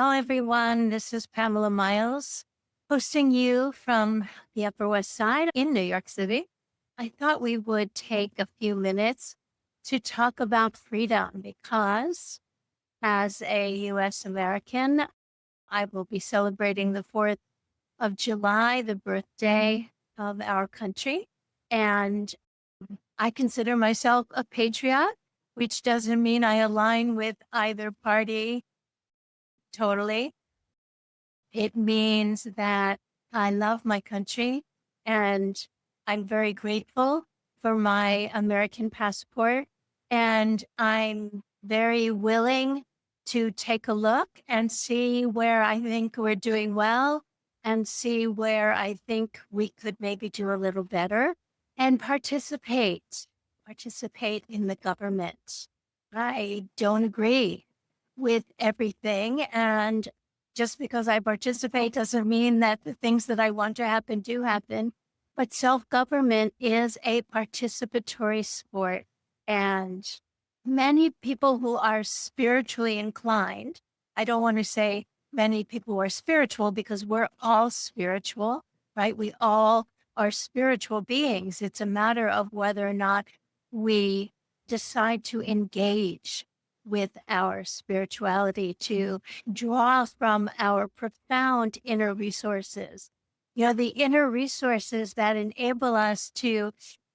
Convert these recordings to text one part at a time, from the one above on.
Hello, everyone. This is Pamela Miles, hosting you from the Upper West Side in New York City. I thought we would take a few minutes to talk about freedom because, as a U.S. American, I will be celebrating the 4th of July, the birthday of our country. And I consider myself a patriot, which doesn't mean I align with either party totally. It means that I love my country and I'm very grateful for my American passport. And I'm very willing to take a look and see where I think we're doing well and see where I think we could maybe do a little better and participate in the government. I don't agree with everything, and just because I participate doesn't mean that the things that I want to happen do happen. But self-government is a participatory sport. And many people who are spiritually inclined, I don't want to say many people who are spiritual because we're all spiritual, right? We all are spiritual beings. It's a matter of whether or not we decide to engage with our spirituality, to draw from our profound inner resources. The inner resources that enable us to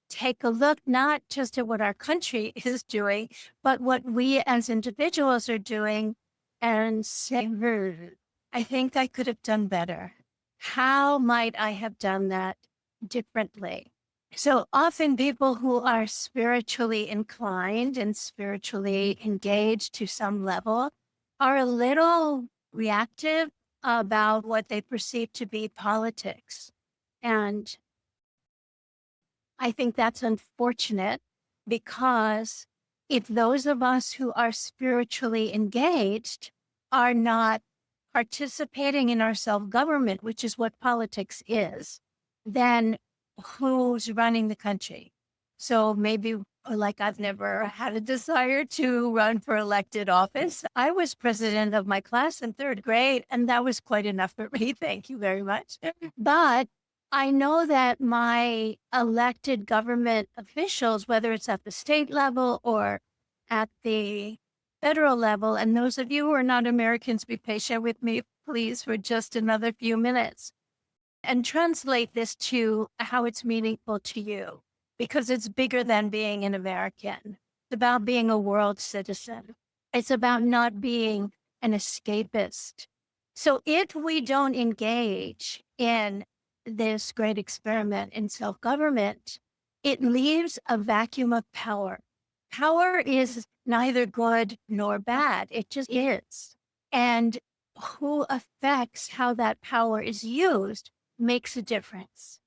take a look not just at what our country is doing, but what we as individuals are doing and say, I think I could have done better. How might I have done that differently? So often people who are spiritually inclined and spiritually engaged to some level are a little reactive about what they perceive to be politics. And I think that's unfortunate because if those of us who are spiritually engaged are not participating in our self-government, which is what politics is, then who's running the country? So maybe like I've never had a desire to run for elected office. I was president of my class in 3rd grade, and that was quite enough for me. Thank you very much. But I know that my elected government officials, whether it's at the state level or at the federal level, and those of you who are not Americans, be patient with me, please, for just another few minutes and translate this to how it's meaningful to you, because it's bigger than being an American. It's about being a world citizen. It's about not being an escapist. So if we don't engage in this great experiment in self-government, it leaves a vacuum of power. Power is neither good nor bad. It just is. And who affects how that power is used makes a difference.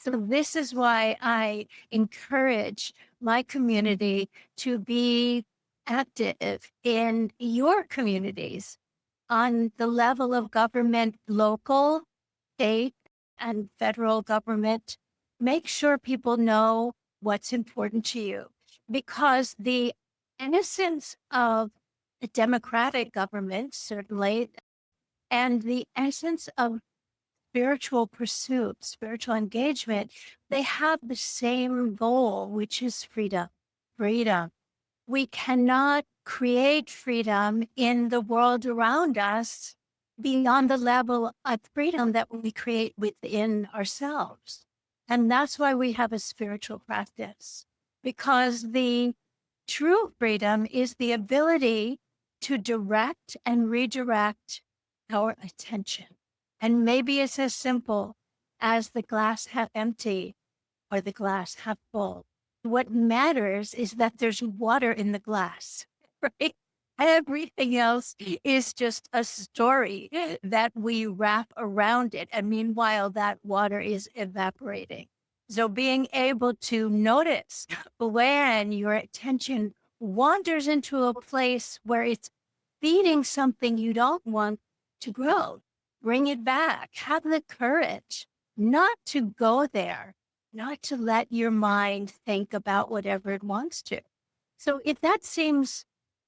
So this is why I encourage my community to be active in your communities on the level of government, local, state, and federal government. Make sure people know what's important to you, because the essence of a democratic government, certainly, and the essence of spiritual pursuit, spiritual engagement, they have the same goal, which is freedom. Freedom. We cannot create freedom in the world around us beyond the level of freedom that we create within ourselves. And that's why we have a spiritual practice, because the true freedom is the ability to direct and redirect our attention. And maybe it's as simple as the glass half empty or the glass half full. What matters is that there's water in the glass, right? Everything else is just a story that we wrap around it. And meanwhile, that water is evaporating. So being able to notice when your attention wanders into a place where it's feeding something you don't want to grow, bring it back. Have the courage not to go there, not to let your mind think about whatever it wants to. So if that seems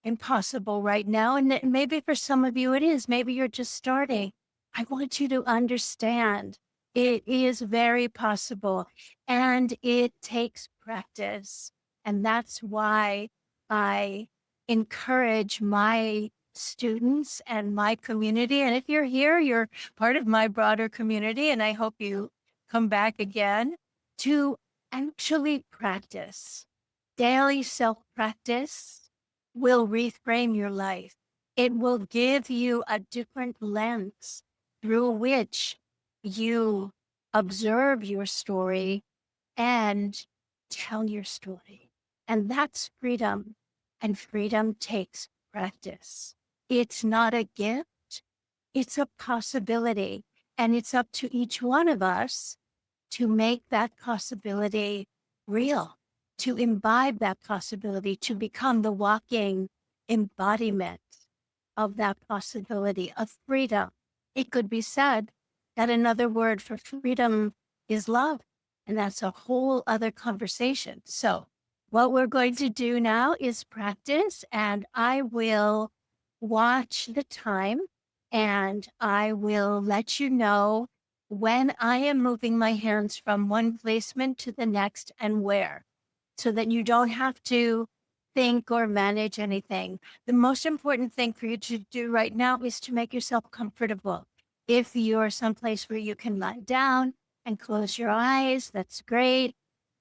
impossible right now. And maybe for some of you it is. Maybe you're just starting. I want you to understand it is very possible and it takes practice. And that's why I encourage my students and my community. And if you're here, you're part of my broader community, and I hope you come back again, to actually practice. Daily self-practice will reframe your life. It will give you a different lens through which you observe your story and tell your story. And that's freedom. And freedom takes practice. It's not a gift, it's a possibility. And it's up to each one of us to make that possibility real, to imbibe that possibility, to become the walking embodiment of that possibility of freedom. It could be said that another word for freedom is love, and that's a whole other conversation. So what we're going to do now is practice, and I will watch the time and I will let you know when I am moving my hands from one placement to the next and where, so that you don't have to think or manage anything. The most important thing for you to do right now is to make yourself comfortable. If you're someplace where you can lie down and close your eyes, that's great.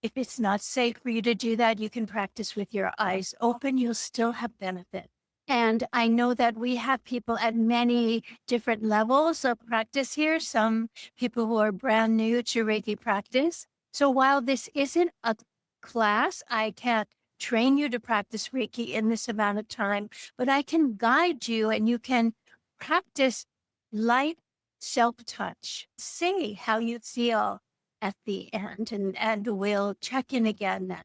If it's not safe for you to do that, you can practice with your eyes open. You'll still have benefit. And I know that we have people at many different levels of practice here. Some people who are brand new to Reiki practice. So while this isn't a class, I can't train you to practice Reiki in this amount of time, but I can guide you and you can practice light self-touch. See how you feel at the end, and we'll check in again then.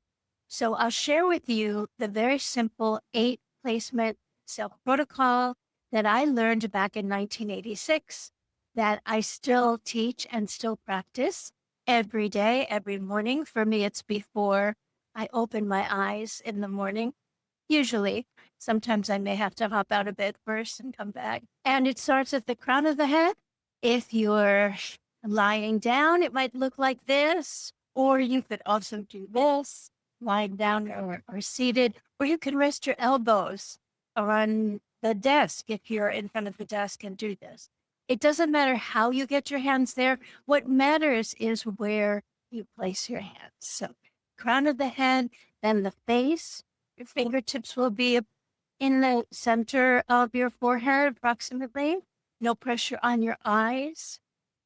So I'll share with you the very simple 8 placement self-protocol that I learned back in 1986 that I still teach and still practice every day, every morning. For me, it's before I open my eyes in the morning. Usually, sometimes I may have to hop out of bed first and come back. And it starts at the crown of the head. If you're lying down, it might look like this, or you could also do this, lying down or seated, or you can rest your elbows on the desk if you're in front of the desk and do this. It doesn't matter how you get your hands there. What matters is where you place your hands. So crown of the head, then the face. Your fingertips will be in the center of your forehead approximately. No pressure on your eyes.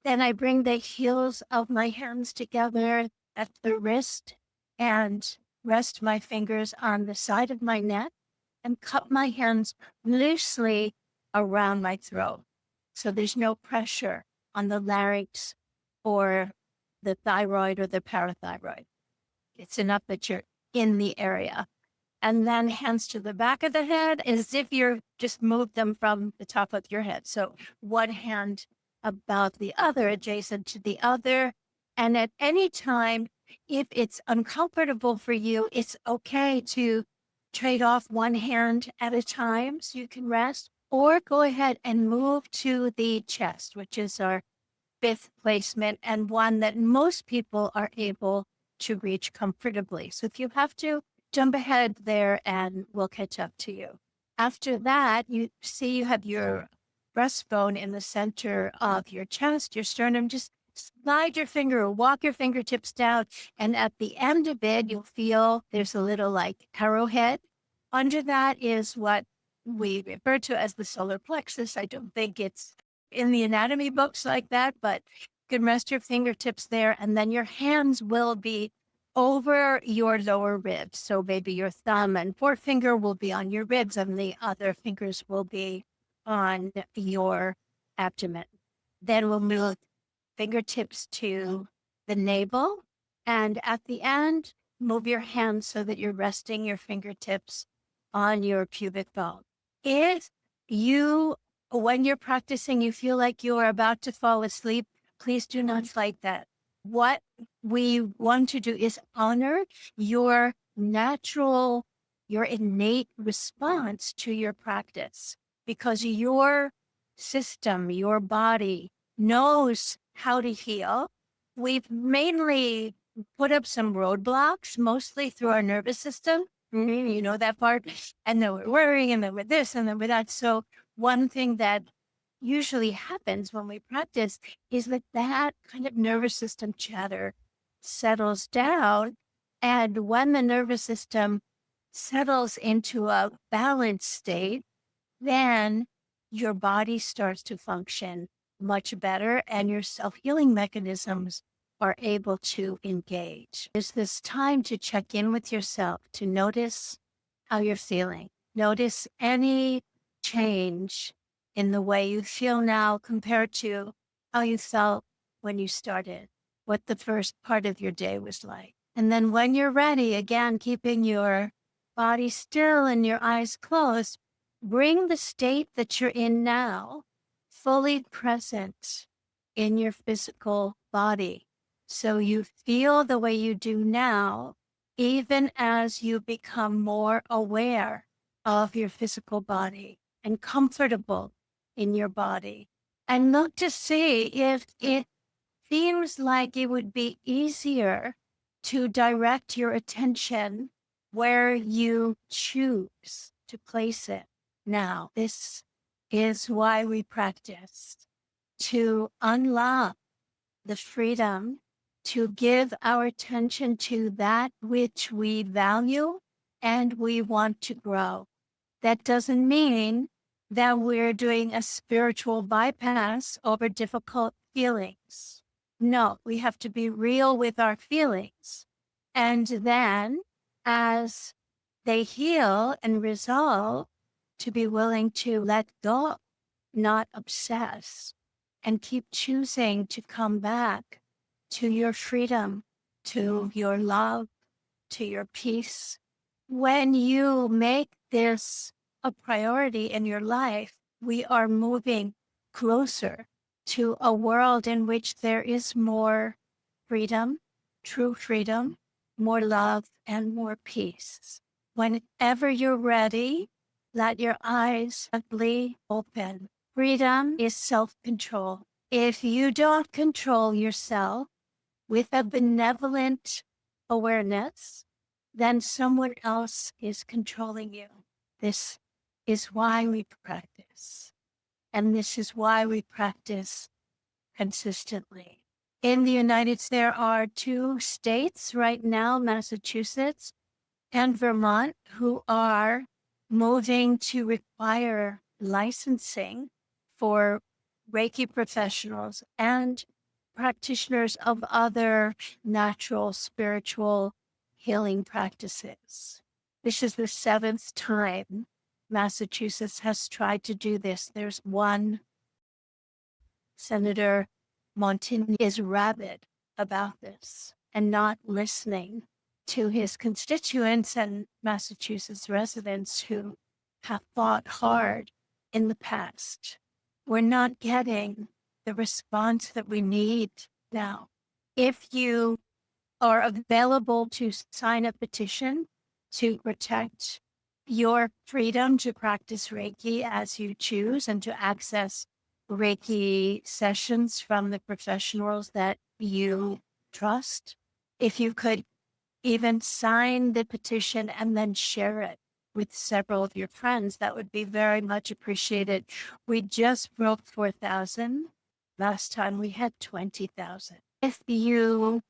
Then I bring the heels of my hands together at the wrist and rest my fingers on the side of my neck and cup my hands loosely around my throat. So there's no pressure on the larynx or the thyroid or the parathyroid. It's enough that you're in the area. And then hands to the back of the head as if you're just moved them from the top of your head. So one hand about the other, adjacent to the other. And at any time, if it's uncomfortable for you, it's okay to trade off one hand at a time so you can rest, or go ahead and move to the chest, which is our 5th placement and one that most people are able to reach comfortably. So if you have to, jump ahead there and we'll catch up to you. After that, you see you have your breastbone in the center of your chest, your sternum. Just slide your finger or walk your fingertips down. And at the end of it, you'll feel there's a little like arrowhead. Under that is what we refer to as the solar plexus. I don't think it's in the anatomy books like that, but you can rest your fingertips there. And then your hands will be over your lower ribs. So maybe your thumb and forefinger will be on your ribs and the other fingers will be on your abdomen. Then we'll move fingertips to the navel. And at the end, move your hands so that you're resting your fingertips on your pubic bone. If you, when you're practicing, you feel like you are about to fall asleep, please do not fight that. What we want to do is honor your natural your innate response to your practice, because your system, your body knows how to heal. We've mainly put up some roadblocks, mostly through our nervous system. You know that part. And then we're worrying, and then with this, and then with that. So one thing that usually happens when we practice is that that kind of nervous system chatter settles down. And when the nervous system settles into a balanced state, then your body starts to function much better and your self-healing mechanisms are able to engage. It's this time to check in with yourself, to notice how you're feeling. Notice any change in the way you feel now compared to how you felt when you started, what the first part of your day was like. And then when you're ready, again, keeping your body still and your eyes closed, bring the state that you're in now fully present in your physical body. So you feel the way you do now, even as you become more aware of your physical body and comfortable in your body. And look to see if it seems like it would be easier to direct your attention where you choose to place it. Now, this is why we practice, to unlock the freedom to give our attention to that which we value and we want to grow. That doesn't mean that we're doing a spiritual bypass over difficult feelings. No, we have to be real with our feelings. And then as they heal and resolve, to be willing to let go, not obsess, and keep choosing to come back to your freedom, to your love, to your peace. When you make this a priority in your life, we are moving closer to a world in which there is more freedom, true freedom, more love, and more peace. Whenever you're ready, let your eyes gently open. Freedom is self-control. If you don't control yourself with a benevolent awareness, then someone else is controlling you. This is why we practice. And this is why we practice consistently. In the United States, there are 2 states right now, Massachusetts and Vermont, who are moving to require licensing for Reiki professionals and practitioners of other natural spiritual healing practices. This is the 7th time Massachusetts has tried to do this. There's one, Senator Montigny is rabid about this and not listening to his constituents and Massachusetts residents who have fought hard in the past. We're not getting the response that we need now. If you are available to sign a petition to protect your freedom to practice Reiki as you choose and to access Reiki sessions from the professionals that you trust, if you could even sign the petition and then share it with several of your friends, that would be very much appreciated. We just broke 4,000. Last time we had 20,000. If you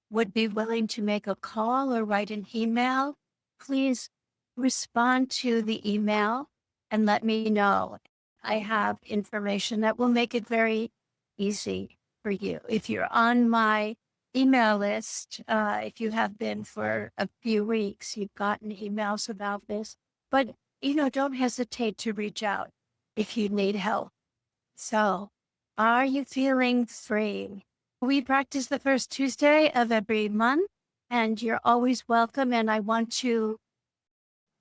would be willing to make a call or write an email, please respond to the email and let me know. I have information that will make it very easy for you. If you're on my email list, if you have been for a few weeks, you've gotten emails about this, but don't hesitate to reach out if you need help. So, are you feeling free? We practice the first Tuesday of every month, and you're always welcome. And I want to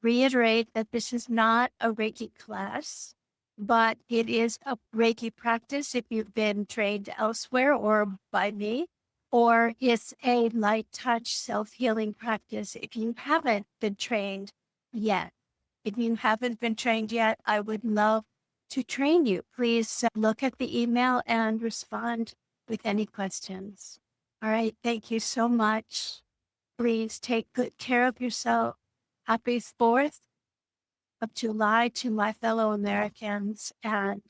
reiterate that this is not a Reiki class, but it is a Reiki practice if you've been trained elsewhere or by me, or it's a light touch self-healing practice if you haven't been trained yet. If you haven't been trained yet, I would love to train you. Please look at the email and respond with any questions. All right. Thank you so much. Please take good care of yourself. Happy 4th of July to my fellow Americans, and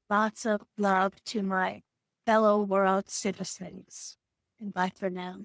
lots of love to my fellow world citizens. And bye for now.